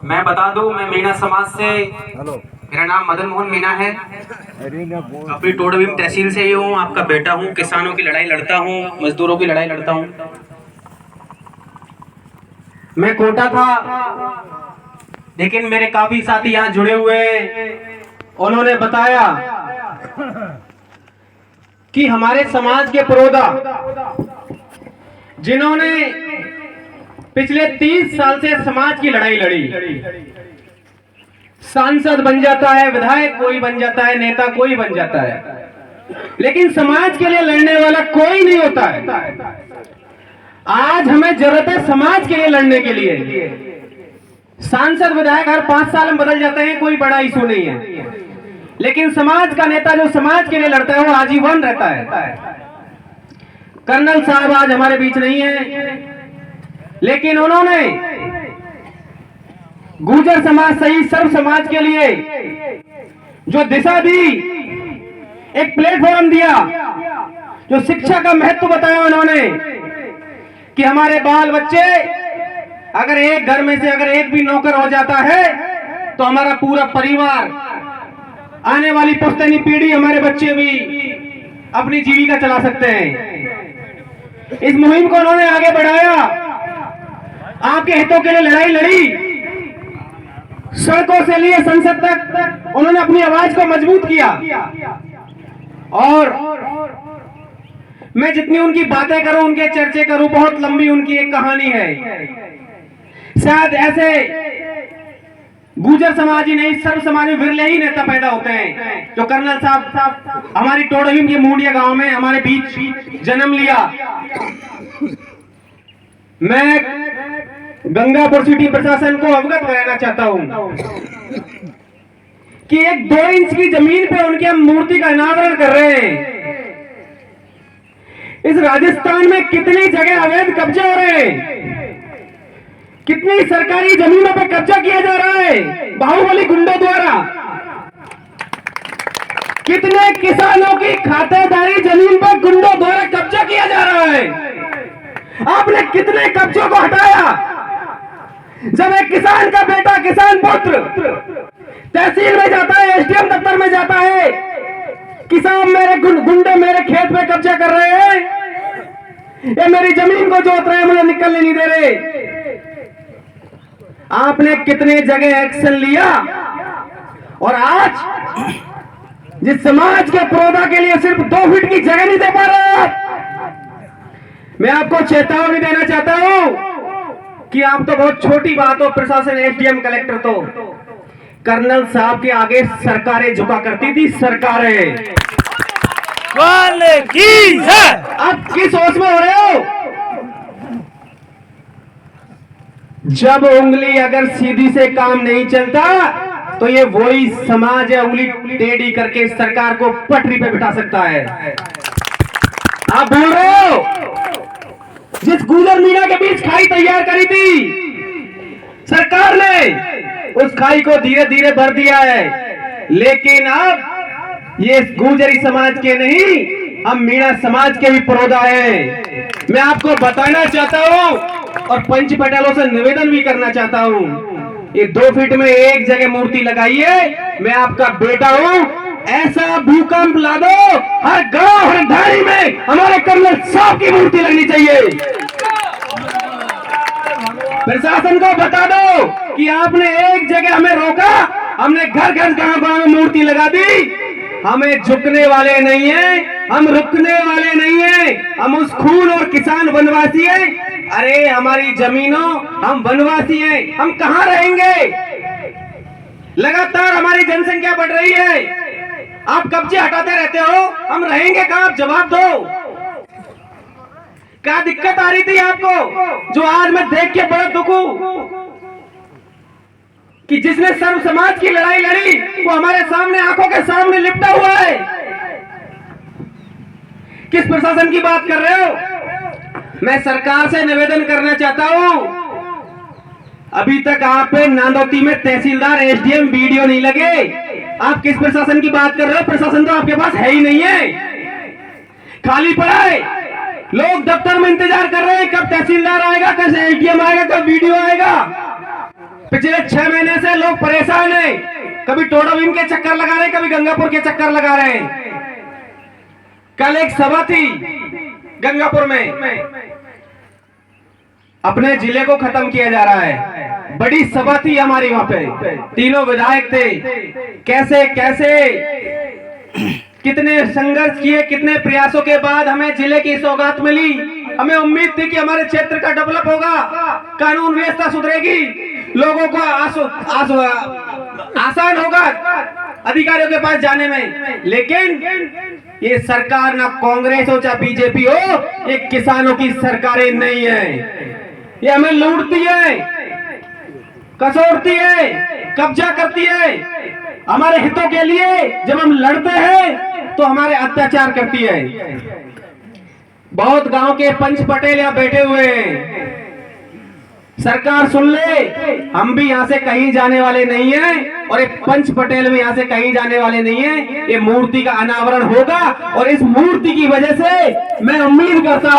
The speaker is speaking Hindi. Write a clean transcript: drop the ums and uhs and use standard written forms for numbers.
मैं बता दूं, मैं मीणा समाज से, मेरा नाम मदन मोहन मीणा है। अपनी टोडभीम तहसील से ही हूँ, आपका बेटा हूँ। किसानों की लड़ाई लड़ता हूँ, मजदूरों की लड़ाई लड़ता हूँ। मैं कोटा था, लेकिन मेरे काफी साथी यहाँ जुड़े हुए, उन्होंने बताया कि हमारे समाज के पुरोधा जिन्होंने पिछले 30 साल से समाज की लड़ाई लड़ी, सांसद बन जाता है, विधायक कोई बन जाता है, नेता कोई बन जाता है, लेकिन समाज के लिए लड़ने वाला कोई नहीं होता है। आज हमें जरूरत है समाज के लिए लड़ने के लिए। सांसद विधायक हर 5 साल में बदल जाते हैं, कोई बड़ा इशू नहीं है, लेकिन समाज का नेता जो समाज के लिए लड़ता है वो आजीवन रहता है। कर्नल साहब आज हमारे बीच नहीं है, लेकिन उन्होंने गुर्जर समाज सहित सर्व समाज के लिए जो दिशा दी, एक प्लेटफॉर्म दिया, जो शिक्षा का महत्व बताया उन्होंने कि हमारे बाल बच्चे, अगर एक घर में से अगर एक भी नौकर हो जाता है तो हमारा पूरा परिवार, आने वाली पुश्तैनी पीढ़ी, हमारे बच्चे भी अपनी जीविका चला सकते हैं। इस मुहिम को उन्होंने आगे बढ़ाया, आपके हितों के लिए लड़ाई लड़ी, सड़कों से लिए संसद तक उन्होंने अपनी आवाज को मजबूत किया। और मैं जितनी उनकी बातें करूं, उनके चर्चे करूं, बहुत लंबी उनकी एक कहानी है। शायद ऐसे गुर्जर समाज ही नहीं, सर्व समाज में विरले ही नेता पैदा होते हैं जो कर्नल साहब हमारी टोडभीम के मुंडिया गांव में हमारे बीच जन्म लिया। मैं गंगापुर सिटी प्रशासन को अवगत कराना चाहता हूं कि एक 2 इंच की जमीन पे उनकी हम मूर्ति का अनावरण कर रहे हैं। इस राजस्थान में कितनी जगह अवैध कब्जे हो रहे हैं, कितनी सरकारी जमीनों पर कब्जा किया जा रहा है बाहुबली गुंडों द्वारा, कितने किसानों की खातेदारी जमीन पर गुंडों द्वारा कब्जा किया जा रहा है। आपने कितने कब्जों को हटाया। जब एक किसान का बेटा, किसान पुत्र तहसील में जाता है, एसडीएम दफ्तर में जाता है, किसान मेरे गुंडे मेरे खेत पे कब्जा कर रहे हैं, ये मेरी जमीन को जोत रहे हैं, मुझे निकलने नहीं दे रहे। आपने कितने जगह एक्शन लिया, और आज जिस समाज के पुरोधा के लिए सिर्फ 2 फीट की जगह नहीं दे पा रहे, मैं आपको चेतावनी देना चाहता हूं कि आप तो बहुत छोटी बात हो, प्रशासन, एसडीएम, कलेक्टर, तो कर्नल साहब के आगे सरकारें झुका करती थी। सरकारें की है। अब किस सोच में हो रहे हो? जब उंगली अगर सीधी से काम नहीं चलता तो ये वही समाज है उंगली टेढ़ी करके सरकार को पटरी पे बिठा सकता है। आप भूल रहे हो, जिस गुर्जर मीणा के बीच खाई तैयार करी थी सरकार ने, उस खाई को धीरे धीरे भर दिया है, लेकिन अब ये गुर्जरी समाज के नहीं, हम मीणा समाज के भी पुरोधा हैं। मैं आपको बताना चाहता हूं और पंच पटेलों से निवेदन भी करना चाहता हूं, ये 2 फीट में एक जगह मूर्ति लगाइए। मैं आपका बेटा हूं, ऐसा भूकंप ला दो, हर गांव हर धारी में हमारे कर्नल साहब की मूर्ति लगनी चाहिए। प्रशासन को बता दो कि आपने एक जगह हमें रोका, हमने घर घर गांव गांव में मूर्ति लगा दी। हमें झुकने वाले नहीं हैं, हम रुकने वाले नहीं हैं, हम उस खून और किसान वनवासी हैं। अरे हमारी जमीनों, हम वनवासी हैं, हम कहां रहेंगे? लगातार हमारी जनसंख्या बढ़ रही है, आप कब्जे हटाते रहते हो, हम रहेंगे कहां? आप जवाब दो। क्या दिक्कत आ रही थी आपको, जो आज मैं देख के बड़ा दुख हूं कि जिसने सर्व समाज की लड़ाई लड़ी वो हमारे सामने, आंखों के सामने लिपटा हुआ है। किस प्रशासन की बात कर रहे हो? मैं सरकार से निवेदन करना चाहता हूं, अभी तक आप पे नांदोती में तहसीलदार, एसडीएम, बीडीओ नहीं लगे। आप किस प्रशासन की बात कर रहे हो? प्रशासन तो आपके पास है ही नहीं है, खाली पड़ा है। लोग दफ्तर में इंतजार कर रहे हैं, कब तहसीलदार आएगा, कब एसडीएम आएगा, कब बीडीओ आएगा। पिछले 6 महीने से लोग परेशान हैं, कभी टोडा भीम के चक्कर लगा रहे हैं, कभी गंगापुर के चक्कर लगा रहे हैं। कल एक सभा थी गंगापुर में, अपने जिले को खत्म किया जा रहा है, बड़ी सभा थी हमारी वहां पे, तीनों विधायक थे। कैसे कैसे कितने संघर्ष किए, कितने प्रयासों के बाद हमें जिले की सौगात मिली। हमें उम्मीद थी कि हमारे क्षेत्र का डेवलप होगा, कानून व्यवस्था सुधरेगी, लोगों को आसान होगा अधिकारियों के पास जाने में। लेकिन ये सरकार ना कांग्रेस हो चाहे बीजेपी हो, ये किसानों की सरकारें नहीं है। ये हमें लूटती है, कसौटती है, कब्जा करती है। हमारे हितों के लिए जब हम लड़ते हैं तो हमारे अत्याचार करती है। बहुत गांव के पंच पटेल यहाँ बैठे हुए हैं, सरकार सुन ले, हम भी यहाँ से कहीं जाने वाले नहीं हैं और ये पंच पटेल भी यहाँ से कहीं जाने वाले नहीं हैं। ये मूर्ति का अनावरण होगा और इस मूर्ति की वजह से मैं उम्मीद करता हूं